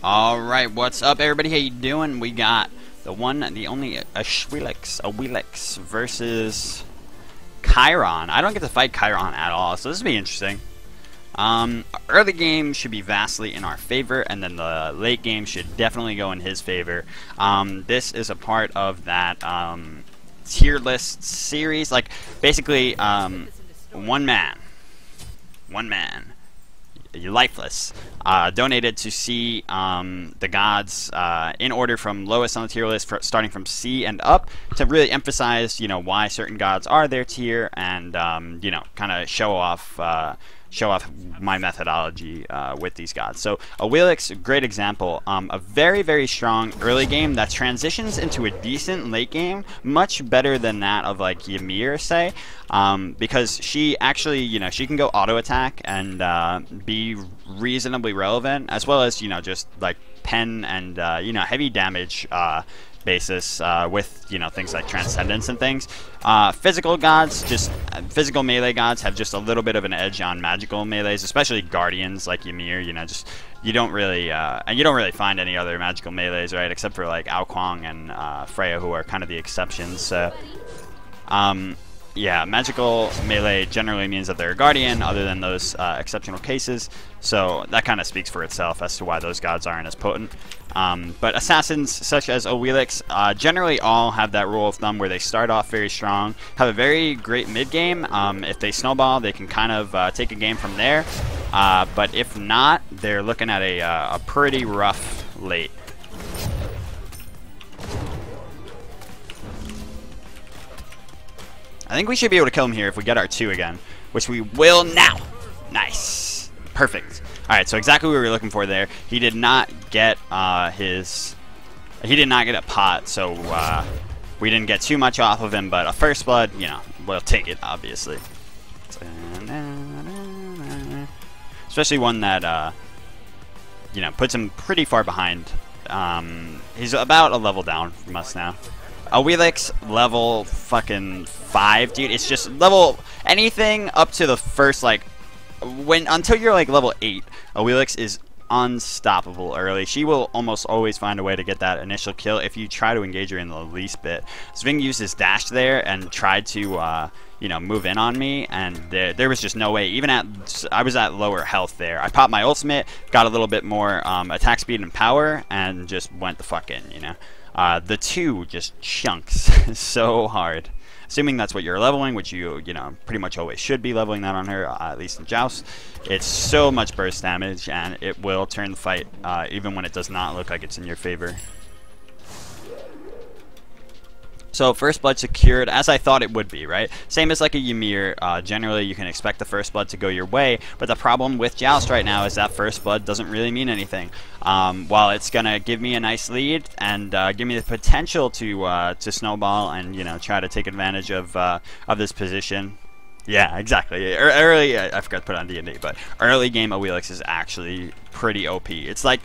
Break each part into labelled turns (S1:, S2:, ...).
S1: Alright, what's up everybody? How you doing? We got the one and the only Awilix versus Chiron. I don't get to fight Chiron at all, so this will be interesting. Early game should be vastly in our favor, and then the late game should definitely go in his favor. This is a part of that tier list series. Like, basically, one man. You're lifeless. Donated to see the gods in order from lowest on the tier list, starting from C and up, to really emphasize, why certain gods are their tier, and kind of show off my methodology with these gods. So Awilix, great example. A very, very strong early game that transitions into a decent late game, much better than that of like Ymir, say, because she actually, she can go auto attack and be reasonably relevant, as well as, just like pen and heavy damage basis with things like transcendence and things. Physical gods, physical melee gods have just a little bit of an edge on magical melees, especially guardians like Ymir. You don't really find any other magical melees, right, except for like Aokwang and Freya, who are kind of the exceptions. So yeah, magical melee generally means that they're a guardian, other than those exceptional cases. So that kind of speaks for itself as to why those gods aren't as potent. But assassins such as Awilix generally all have that rule of thumb where they start off very strong, have a very great mid-game. If they snowball, they can kind of take a game from there. But if not, they're looking at a pretty rough late. I think we should be able to kill him here if we get our 2 again, which we will now. Nice. Perfect. Alright, so exactly what we were looking for there. He did not get he did not get a pot, so we didn't get too much off of him, but a first blood, we'll take it, obviously. Especially one that, puts him pretty far behind. He's about a level down from us now. Awilix, level fucking 5, dude. It's just level anything up to the first, like, until you're like level 8, Awilix is unstoppable early. She will almost always find a way to get that initial kill if you try to engage her in the least bit. Zving used his dash there and tried to move in on me, and there was just no way. Even I was at lower health there. I popped my ultimate, got a little bit more attack speed and power, and just went the fuck in, The 2 just chunks so hard. Assuming that's what you're leveling, which you pretty much always should be leveling that on her, at least in Joust. It's so much burst damage, and it will turn the fight even when it does not look like it's in your favor. So first blood secured, as I thought it would be, right? Same as like a Ymir. Generally, you can expect the first blood to go your way, but the problem with Joust right now is that first blood doesn't really mean anything. While it's gonna give me a nice lead and give me the potential to snowball and try to take advantage of this position. Yeah, exactly. Early, I forgot to put on D&D, but early game Awilix is actually pretty OP. It's like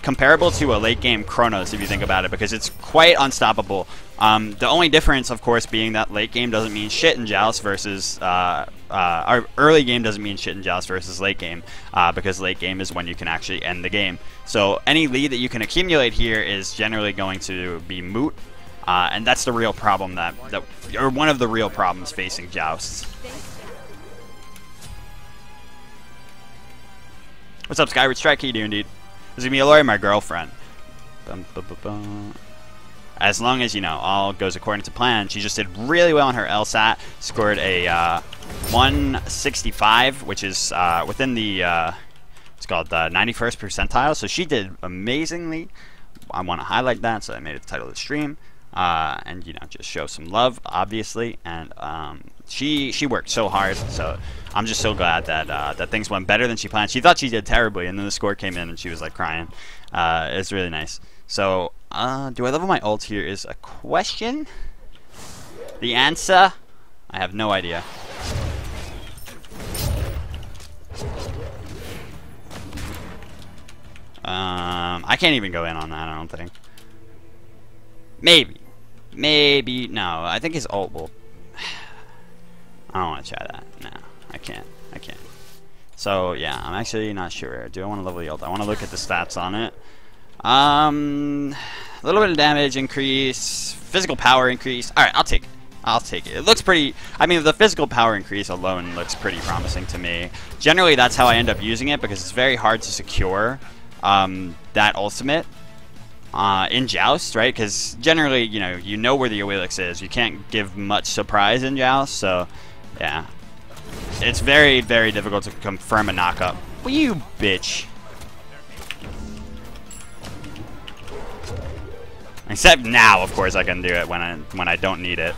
S1: comparable to a late game Chronos if you think about it, because it's quite unstoppable. The only difference, of course, being that late game doesn't mean shit in Joust versus our early game doesn't mean shit in Joust versus late game, because late game is when you can actually end the game. So any lead that you can accumulate here is generally going to be moot. And that's the real problem or one of the real problems facing Jousts. What's up, Skyward Strike? How you doing, dude? This is gonna be Aloy, my girlfriend. Bum, bum, bum, bum. As long as all goes according to plan. She just did really well on her LSAT. Scored a 165, which is within the it's called the 91st percentile. So she did amazingly. I want to highlight that, so I made it the title of the stream. And just show some love, obviously, and she worked so hard, so I'm just so glad that that things went better than she planned. She thought she did terribly, and then the score came in and she was like crying. It's really nice. So do I level my ult here is a question. The answer, I have no idea. I can't even go in on that, I don't think. Maybe, no, I think his ult will... I don't want to try that. No, I can't. So, yeah, I'm actually not sure. Do I want to level the ult? I want to look at the stats on it. A little bit of damage increase, physical power increase. All right, I'll take it. I'll take it. It looks pretty. I mean, the physical power increase alone looks pretty promising to me. Generally, that's how I end up using it because it's very hard to secure that ultimate in Joust, right? Because generally, you know where the Awilix is. You can't give much surprise in Joust, so yeah, it's very, very difficult to confirm a knockup. Well, you bitch. Except now, of course, I can do it when I don't need it.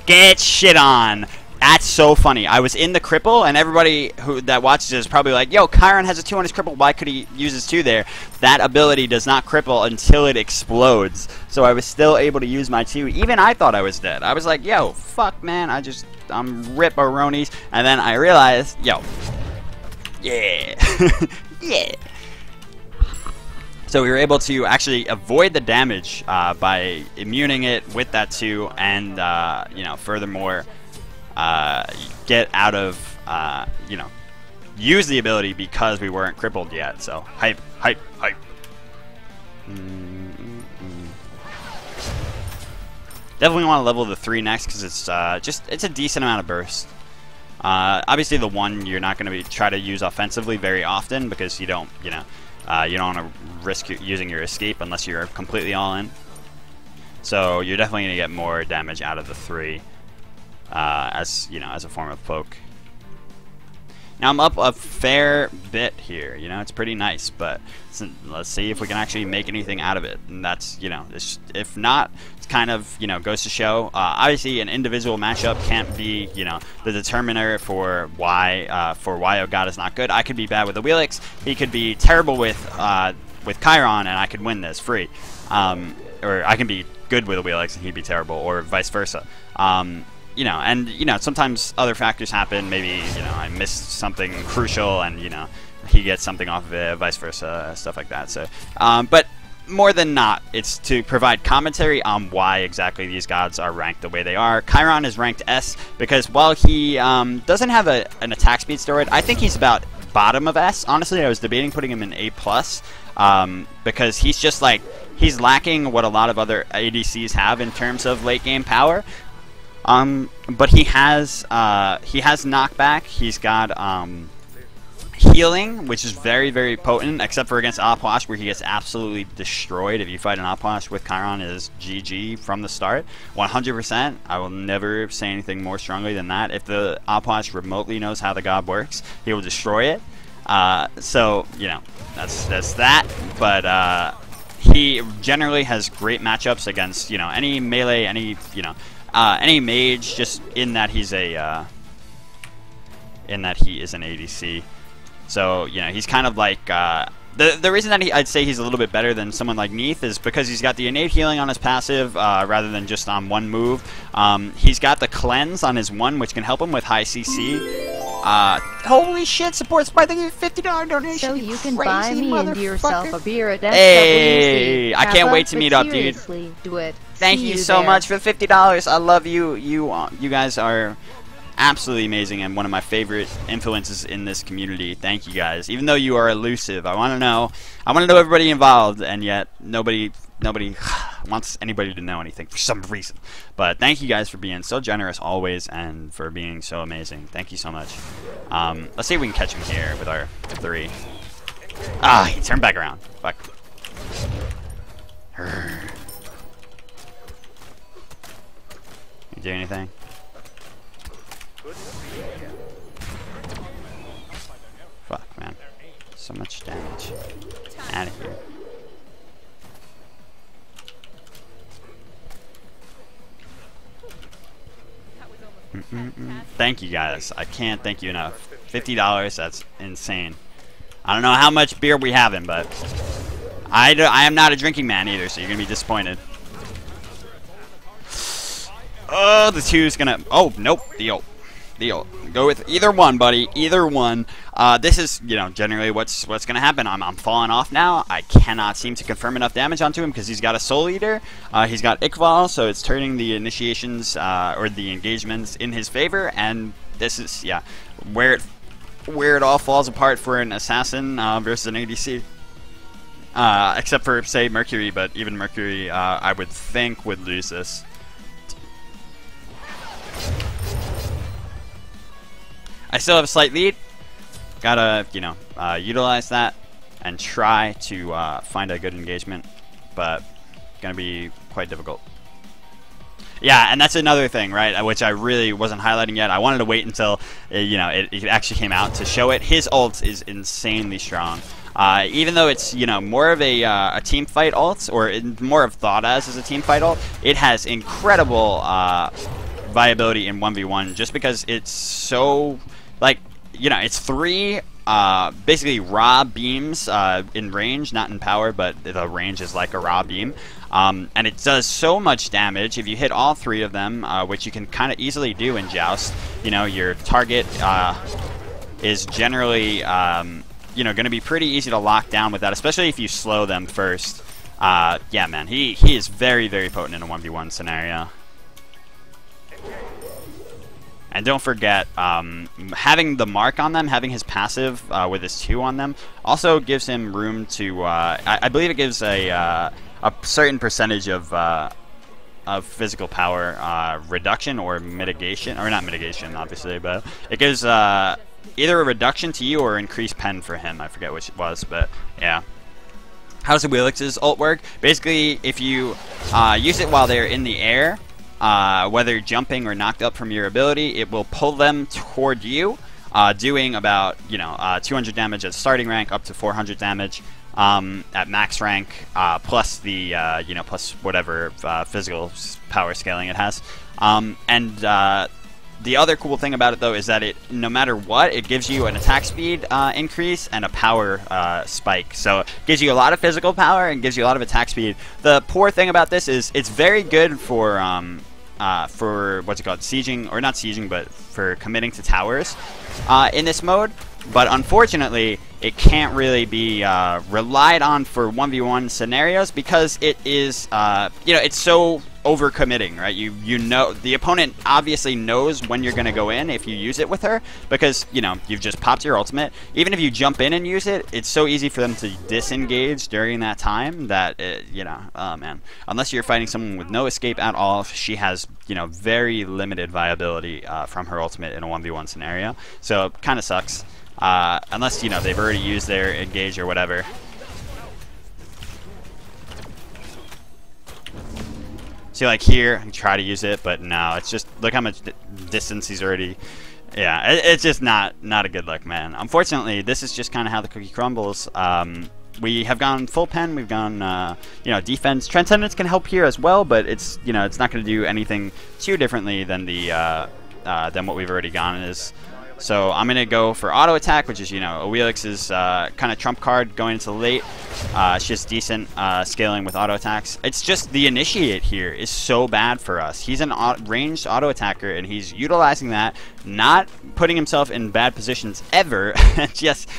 S1: Get shit on. That's so funny. I was in the cripple, and everybody that watches this is probably like, yo, Chiron has a 2 on his cripple. Why could he use his 2 there? That ability does not cripple until it explodes. So I was still able to use my 2. Even I thought I was dead. I was like, yo, fuck, man. I'm rip-a-ronies. And then I realized, yo, yeah. Yeah. So we were able to actually avoid the damage by immuning it with that 2, and furthermore, get out of use the ability because we weren't crippled yet. So hype. Definitely want to level the 3 next because it's a decent amount of burst. Obviously, the 1 you're not going to try to use offensively very often because you don't want to risk using your escape unless you're completely all in. So you're definitely going to get more damage out of the 3 as a form of poke. Now I'm up a fair bit here. It's pretty nice, but let's see if we can actually make anything out of it. And that's if not, it's kind of goes to show. Obviously, an individual matchup can't be the determiner for why a god is not good. I could be bad with Awilix. He could be terrible with Chiron, and I could win this free. Or I can be good with Awilix and he'd be terrible, or vice versa. Sometimes other factors happen. Maybe, I missed something crucial and, he gets something off of it, vice versa, stuff like that. So, but more than not, it's to provide commentary on why exactly these gods are ranked the way they are. Chiron is ranked S because while he doesn't have an attack speed steroid, I think he's about bottom of S. Honestly, I was debating putting him in A+, because he's just like, he's lacking what a lot of other ADCs have in terms of late game power. But he has knockback. He's got healing, which is very, very potent, except for against Opwash, where he gets absolutely destroyed. If you fight an Opwash with Chiron, it is GG from the start. 100%. I will never say anything more strongly than that. If the Opwash remotely knows how the god works, he will destroy it. So that's that. But he generally has great matchups against any melee, any mage, just in that he's he is an ADC. So he's kind of like the reason that I'd say he's a little bit better than someone like Neith is because he's got the innate healing on his passive rather than just on one move. He's got the cleanse on his 1, which can help him with high CC. Holy shit! Supports by the $50 donation.
S2: So you can buy me and yourself a beer at SWC.
S1: Hey, I can't wait to meet up, dude.
S2: Do it.
S1: Thank you so much for the $50. I love you. You guys are absolutely amazing and one of my favorite influences in this community. Thank you guys. Even though you are elusive, I want to know everybody involved, and yet nobody wants anybody to know anything for some reason. But thank you guys for being so generous always and for being so amazing. Thank you so much. Let's see if we can catch him here with our 3. He turned back around. Fuck. You do anything? Fuck, man. So much damage. Out of here. Thank you guys. I can't thank you enough. $50, that's insane. I don't know how much beer we having, but I am not a drinking man either, so you're gonna be disappointed. Oh, the 2's gonna. Oh, nope. The ult. Go with either one, buddy. Either one. This is, generally what's gonna happen. I'm falling off now. I cannot seem to confirm enough damage onto him because he's got a Soul Eater. He's got Iqbal, so it's turning the initiations or the engagements in his favor, and this is, yeah, where it all falls apart for an assassin versus an ADC. Except for, say, Mercury, but even Mercury, I would think, would lose this. I still have a slight lead. Gotta, you know, utilize that and try to find a good engagement, but gonna be quite difficult. Yeah, and that's another thing, right, which I really wasn't highlighting yet. I wanted to wait until, you know, it actually came out to show it. His ult is insanely strong. Even though it's, you know, more of a team fight ult, or more of thought as a team fight ult, it has incredible viability in 1v1 just because it's so, like, you know, it's 3 basically raw beams in range, not in power, but the range is like a raw beam. And it does so much damage if you hit all 3 of them, which you can kind of easily do in Joust. You know, your target is generally, you know, going to be pretty easy to lock down with that, especially if you slow them first. Yeah, man, he is very, very potent in a 1v1 scenario. And don't forget, having the mark on them, having his passive with his 2 on them, also gives him room to, I believe it gives a certain percentage of physical power reduction or mitigation, or not mitigation, obviously, but it gives either a reduction to you or increased pen for him. I forget which it was, but yeah. How does Awilix's ult work? Basically, if you use it while they're in the air, whether jumping or knocked up from your ability, it will pull them toward you, doing about, you know, 200 damage at starting rank, up to 400 damage at max rank, plus the you know, plus whatever physical power scaling it has. The other cool thing about it, though, is that it, no matter what, it gives you an attack speed increase and a power spike. So it gives you a lot of physical power and gives you a lot of attack speed. The poor thing about this is it's very good for what's it called, sieging, or not sieging, but for committing to towers in this mode. But unfortunately, it can't really be relied on for 1v1 scenarios because it is, you know, it's so overcommitting, right? You know, the opponent obviously knows when you're going to go in if you use it with her, because, you know, you've just popped your ultimate. Even if you jump in and use it, it's so easy for them to disengage during that time that, you know, oh man. Unless you're fighting someone with no escape at all, she has, you know, very limited viability from her ultimate in a 1v1 scenario. So it kind of sucks. Unless, you know, they've already used their engage or whatever. See, like here, I can try to use it, but no, it's just, look how much distance he's already, yeah, it's just not a good look, man. Unfortunately, this is just kind of how the cookie crumbles. We have gone full pen, we've gone, you know, defense. Transcendence can help here as well, but it's, you know, it's not going to do anything too differently than the, than what we've already gone is. So I'm going to go for auto attack, which is, you know, Awilix's kind of trump card going into the late. She has decent scaling with auto attacks. It's just the initiate here is so bad for us. He's an ranged auto attacker, and he's utilizing that, not putting himself in bad positions ever. Just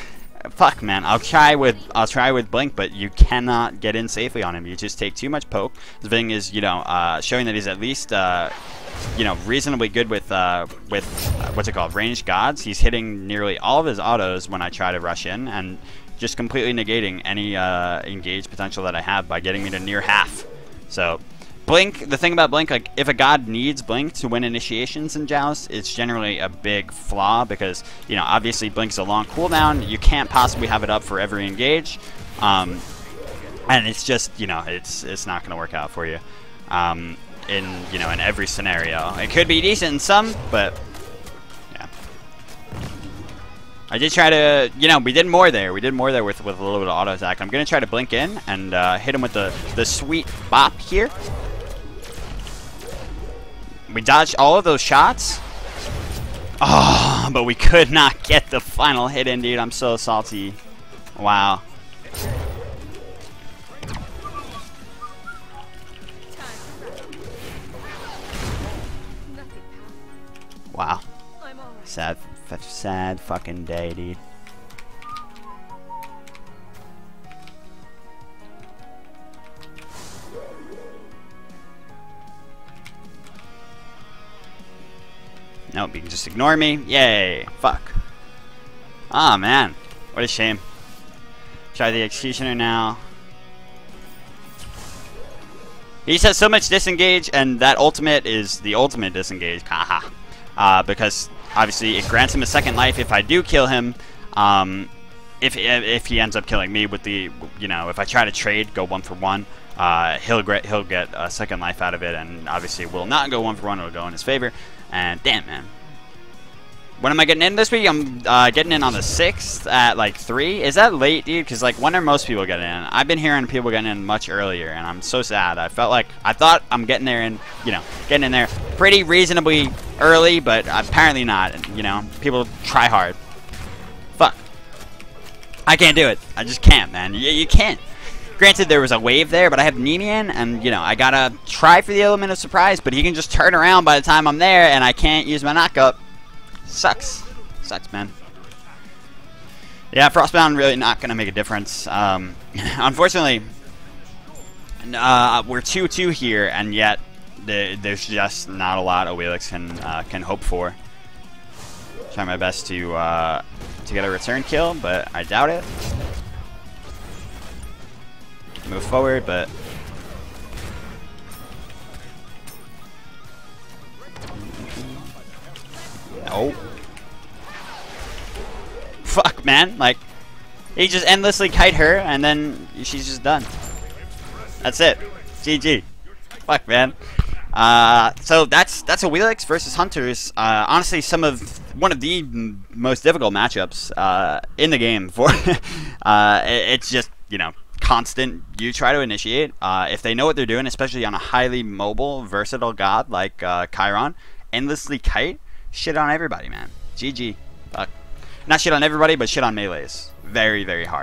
S1: fuck, man. I'll try with Blink, but you cannot get in safely on him. You just take too much poke. Zving is, you know, showing that he's at least you know, reasonably good with what's it called, ranged gods. He's hitting nearly all of his autos when I try to rush in, and just completely negating any engage potential that I have by getting me to near half. So Blink, the thing about Blink, like, if a god needs Blink to win initiations in Joust, it's generally a big flaw because, you know, obviously Blink's a long cooldown. You can't possibly have it up for every engage, and it's just, you know, it's not going to work out for you. In, you know, in every scenario. It could be decent in some, but yeah. I did try to, you know, we did more there. We did more there with a little bit of auto attack. I'm gonna try to blink in and hit him with the sweet bop here. We dodged all of those shots. Oh, but we could not get the final hit in, dude. I'm so salty. Wow. Wow. Sad fucking day, dude. Nope, you can just ignore me. Yay. Fuck. Ah, man. What a shame. Try the Executioner now. He just has so much disengage, and that ultimate is the ultimate disengage. Haha. Because obviously it grants him a second life if I do kill him. If he ends up killing me with the, you know, if I try to trade, go 1 for 1, he'll get a second life out of it, and obviously will not go 1 for 1. It'll go in his favor. And damn, man. When am I getting in this week? I'm getting in on the 6th at like 3. Is that late, dude? Because like, when are most people getting in? I've been hearing people getting in much earlier, and I'm so sad. I thought I'm getting there in, you know, getting in there pretty reasonably early, but apparently not. And, you know, people try hard. Fuck. I can't do it. I just can't, man. You can't. Granted, there was a wave there, but I have Nemian, and, you know, I gotta try for the element of surprise, but he can just turn around by the time I'm there, and I can't use my knockup. Sucks. Sucks, man. Yeah, Frostbound really not going to make a difference. Unfortunately, we're 2-2 here, and yet there's just not a lot Awilix can hope for. Try my best to get a return kill, but I doubt it. Move forward, but... No. Fuck, man. Like, he just endlessly kite her, and then she's just done. That's it. GG. Fuck, man. So that's Awilix versus Hunters. Honestly, one of the most difficult matchups in the game. For it's just, you know, constant. You try to initiate. If they know what they're doing, especially on a highly mobile, versatile god like Chiron, endlessly kite. Shit on everybody, man. GG. Fuck. Not shit on everybody, but shit on melees. Very, very hard.